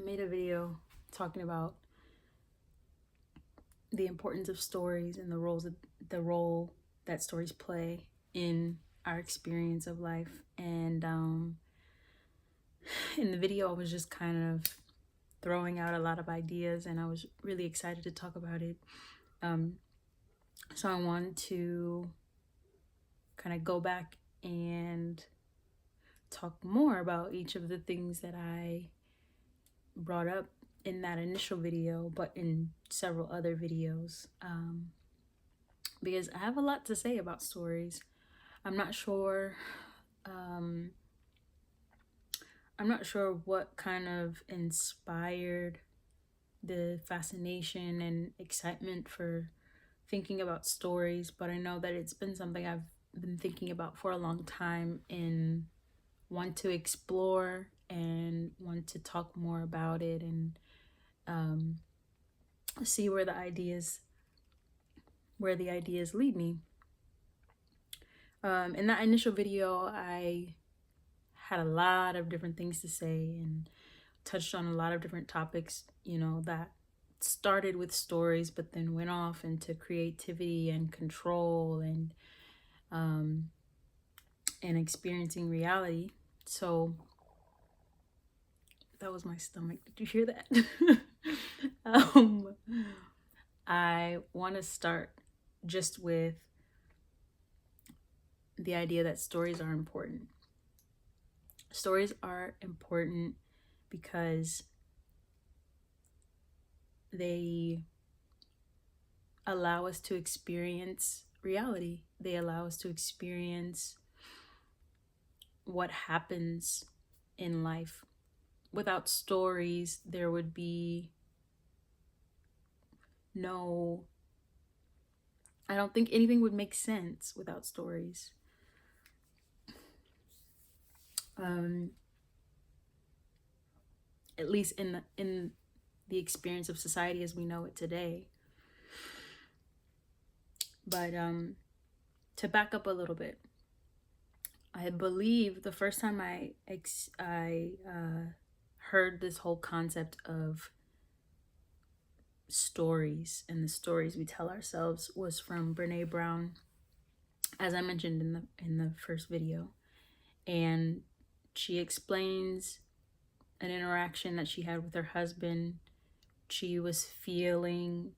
made a video talking about the importance of stories and the role that stories play in our experience of life. And in the video, I was just kind of throwing out a lot of ideas, and I was really excited to talk about it. So I wanted to kind of go back and talk more about each of the things that I brought up in that initial video, but in several other videos, because I have a lot to say about stories. I'm not sure what kind of inspired the fascination and excitement for thinking about stories, but I know that it's been something I've been thinking about for a long time and want to explore and want to talk more about it and see where the ideas lead me. In that initial video, I had a lot of different things to say and touched on a lot of different topics, that started with stories, but then went off into creativity and control and experiencing reality. So that was my stomach. Did you hear that? I want to start just with the idea that stories are important. Stories are important because they allow us to experience reality. They allow us to experience what happens in life. Without stories, there would be I don't think anything would make sense without stories. At least in the experience of society as we know it today. But to back up a little bit, I believe the first time I heard this whole concept of stories and the stories we tell ourselves was from Brene Brown, as I mentioned in the first video. And she explains an interaction that she had with her husband. She was feeling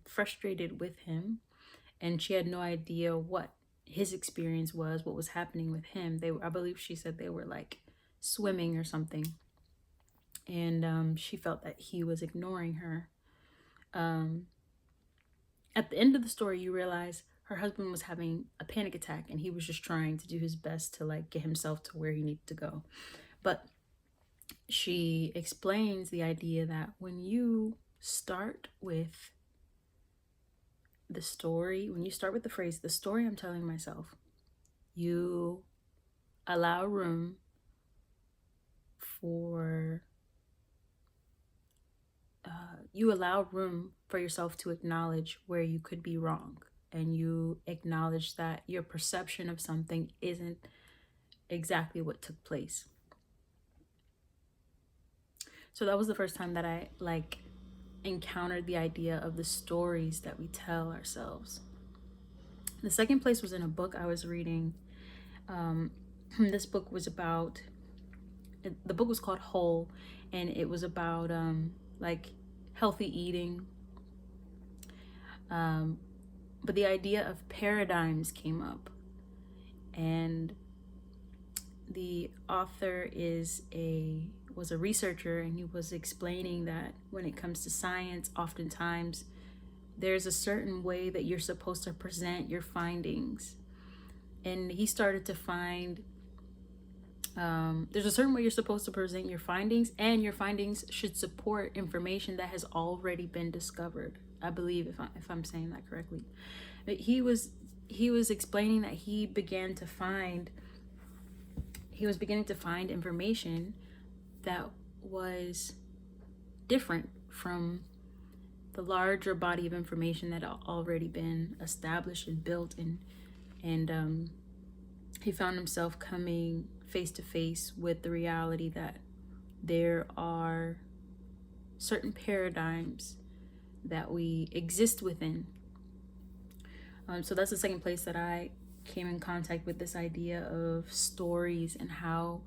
frustrated with him, and she had no idea what his experience was, what was happening with him. I believe she said they were like swimming or something, and she felt that he was ignoring her. At the end of the story, you realize her husband was having a panic attack, and he was just trying to do his best to like get himself to where he needed to go. But she explains the idea that when you start with the story, when you start with the phrase, the story I'm telling myself, you allow room for yourself to acknowledge where you could be wrong, and you acknowledge that your perception of something isn't exactly what took place. So that was the first time that I encountered the idea of the stories that we tell ourselves. The second place was in a book I was reading. This book was about, the book was called Whole, and it was about healthy eating. But the idea of paradigms came up, and the author was a researcher, and he was explaining that when it comes to science, oftentimes there's a certain way that you're supposed to present your findings. And he started to find there's a certain way you're supposed to present your findings, and your findings should support information that has already been discovered. I believe, if I'm saying that correctly. But he was explaining that he was beginning to find information that was different from the larger body of information that had already been established and built, and he found himself coming face to face with the reality that there are certain paradigms that we exist within. So that's the second place that I came in contact with this idea of stories, and how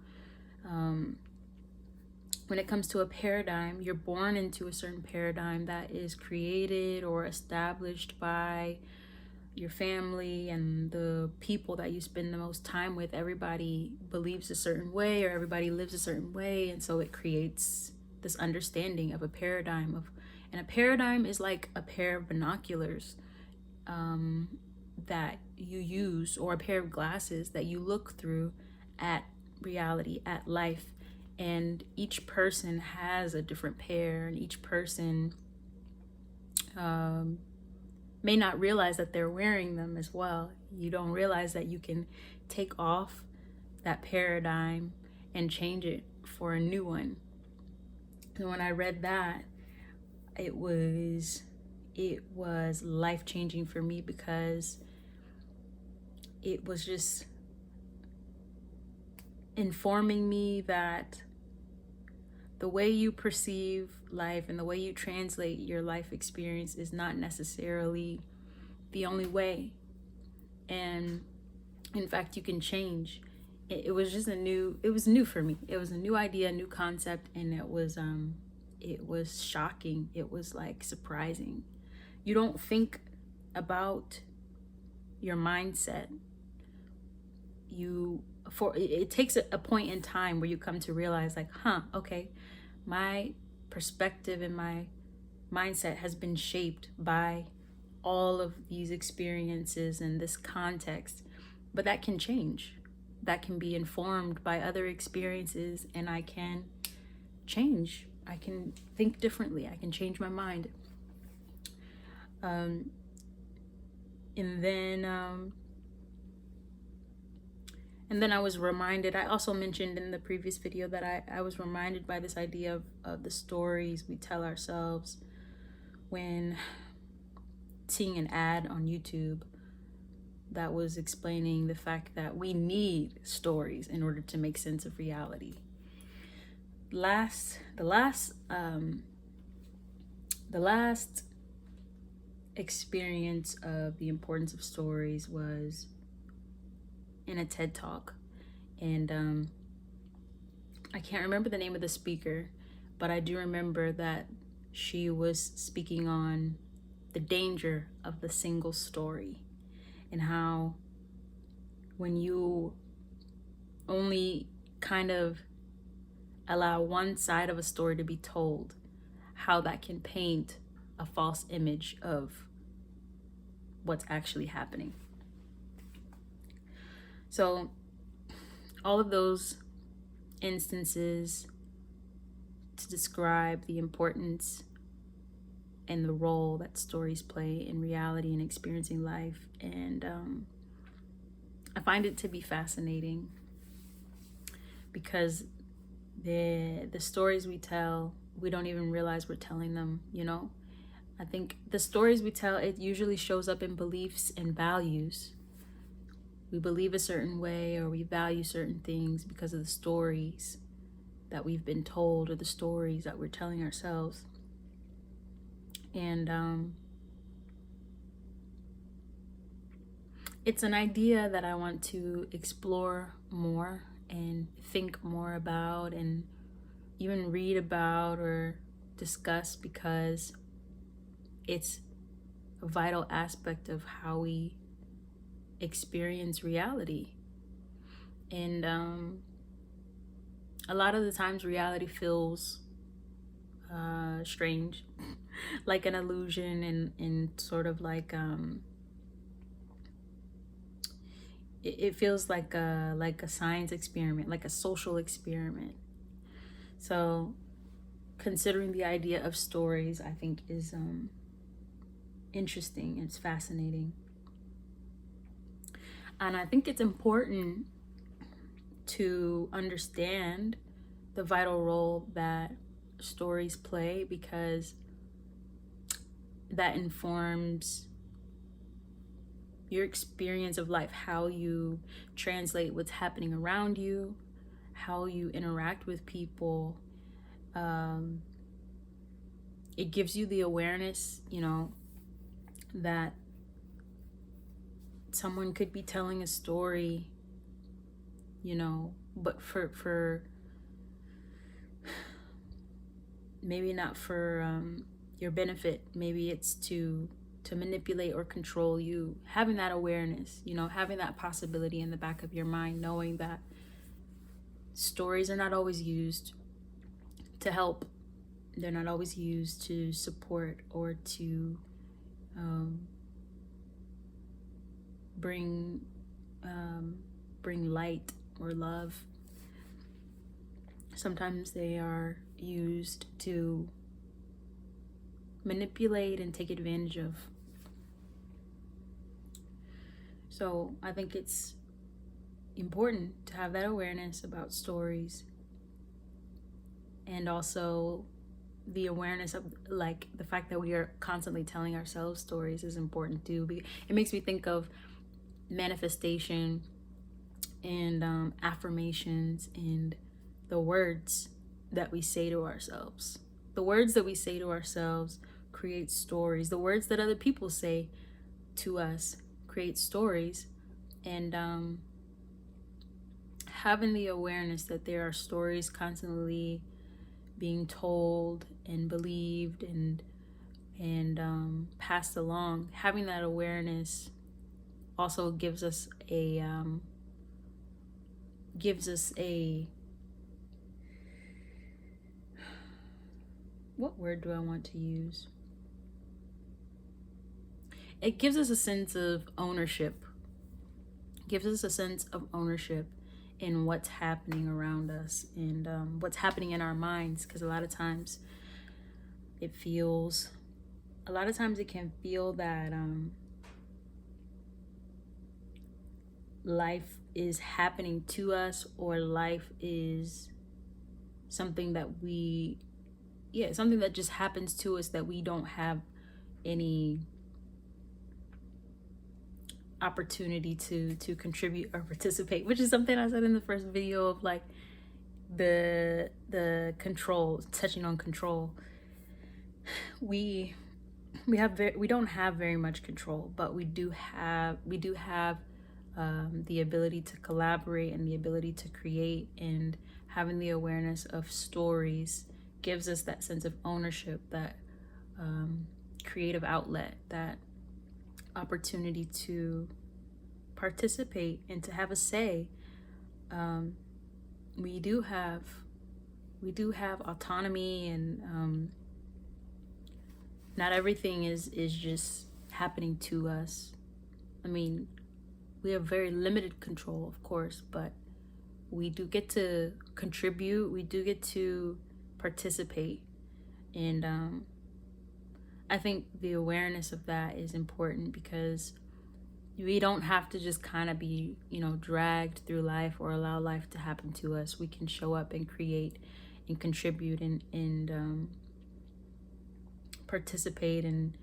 when it comes to a paradigm, you're born into a certain paradigm that is created or established by your family and the people that you spend the most time with. Everybody believes a certain way, or everybody lives a certain way, and so it creates this understanding of a paradigm of, and a paradigm is like a pair of binoculars that you use, or a pair of glasses that you look through at reality, at life. And each person has a different pair, and each person may not realize that they're wearing them as well. You don't realize that you can take off that paradigm and change it for a new one. And when I read that, it was life-changing for me, because it was just informing me that the way you perceive life and the way you translate your life experience is not necessarily the only way. And in fact, you can change. It was just it was new for me. It was a new idea, a new concept, and it was shocking. It was like surprising. You don't think about your mindset. It takes a point in time where you come to realize, like, okay, my perspective and my mindset has been shaped by all of these experiences and this context. But that can change. That can be informed by other experiences, and I can change. I can think differently. I can change my mind. And then I was reminded, I also mentioned in the previous video that I was reminded by this idea of the stories we tell ourselves when seeing an ad on YouTube that was explaining the fact that we need stories in order to make sense of reality. The last experience of the importance of stories was in a TED Talk, and I can't remember the name of the speaker, but I do remember that she was speaking on the danger of the single story, and how when you only kind of allow one side of a story to be told, how that can paint a false image of what's actually happening. So all of those instances to describe the importance and the role that stories play in reality and experiencing life. And I find it to be fascinating, because the stories we tell, we don't even realize we're telling them, you know? I think the stories we tell, it usually shows up in beliefs and values. We believe a certain way, or we value certain things because of the stories that we've been told, or the stories that we're telling ourselves. And it's an idea that I want to explore more and think more about, and even read about or discuss, because it's a vital aspect of how we experience reality. And a lot of the times reality feels strange, like an illusion, and sort of like it feels like a science experiment, like a social experiment. So considering the idea of stories, I think, is interesting. It's fascinating. And I think it's important to understand the vital role that stories play, because that informs your experience of life, how you translate what's happening around you, how you interact with people, it gives you the awareness, you know, that someone could be telling a story, you know, but for maybe not for your benefit. Maybe it's to manipulate or control you. Having that awareness, you know, having that possibility in the back of your mind, knowing that stories are not always used to help. They're not always used to support or to bring light or love. Sometimes they are used to manipulate and take advantage of. So I think it's important to have that awareness about stories, and also the awareness of, like, the fact that we are constantly telling ourselves stories is important too. It makes me think of manifestation and affirmations and the words that we say to ourselves. The words that we say to ourselves create stories. The words that other people say to us create stories. And having the awareness that there are stories constantly being told and believed and passed along, having that awareness also gives us a what word do I want to use? It gives us a sense of ownership. It gives us a sense of ownership in what's happening around us and what's happening in our minds, because a lot of times it can feel that life is happening to us, or life is something that something that just happens to us, that we don't have any opportunity to contribute or participate, which is something I said in the first video of, like, the control, touching on control. We don't have very much control, but we do have the ability to collaborate and the ability to create. And having the awareness of stories gives us that sense of ownership, that creative outlet, that opportunity to participate and to have a say. We do have autonomy, and not everything is just happening to us. I mean, we have very limited control, of course, but we do get to contribute. We do get to participate. And I think the awareness of that is important, because we don't have to just kind of be, you know, dragged through life or allow life to happen to us. We can show up and create and contribute and participate and